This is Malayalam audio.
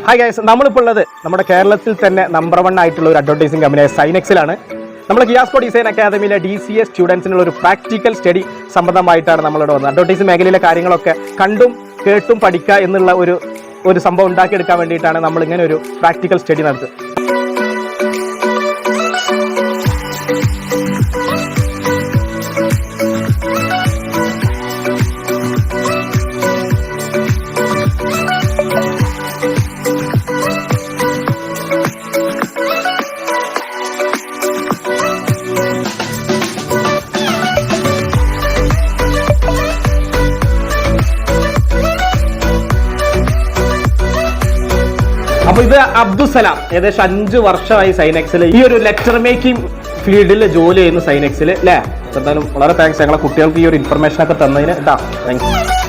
ഹായ് ഗൈസ്, നമ്മളിപ്പോൾ ഉള്ളത് നമ്മുടെ കേരളത്തിൽ തന്നെ നമ്പർ 1 ആയിട്ടുള്ള ഒരു അഡ്വർടൈസിംഗ് കമ്പനിയായ സൈനെക്സിലാണ്. നമ്മൾ കിയാസ്കോ ഡിസൈൻ അക്കാദമിയിലെ DCA സ്റ്റുഡൻസിനുള്ള ഒരു പ്രാക്ടിക്കൽ സ്റ്റഡി സംബന്ധമായിട്ടാണ് നമ്മളിവിടെ വന്നത്. അഡ്വർടൈസിംഗ് മേഖലയിലെ കാര്യങ്ങളൊക്കെ കണ്ടും കേട്ടും പഠിക്കുക എന്നുള്ള ഒരു സംഭവം ഉണ്ടാക്കിയെടുക്കാൻ വേണ്ടിയിട്ടാണ് നമ്മൾ ഇങ്ങനെ ഒരു പ്രാക്ടിക്കൽ സ്റ്റഡി നടത്തുന്നത്. അപ്പൊ ഇത് അബ്ദുസലാം ഏകദേശം 5 വർഷമായി സൈനെക്സിൽ ഈ ഒരു ലെറ്റർ മേക്കിംഗ് ഫീൽഡിൽ ജോലി ചെയ്യുന്നു സൈനെക്സിൽ അല്ലേ. എന്തായാലും വളരെ താങ്ക്സ് ഞങ്ങളെ കുട്ടികൾക്ക് ഈ ഒരു ഇൻഫർമേഷൻ ഒക്കെ തന്നതിന്. താങ്ക്സ്.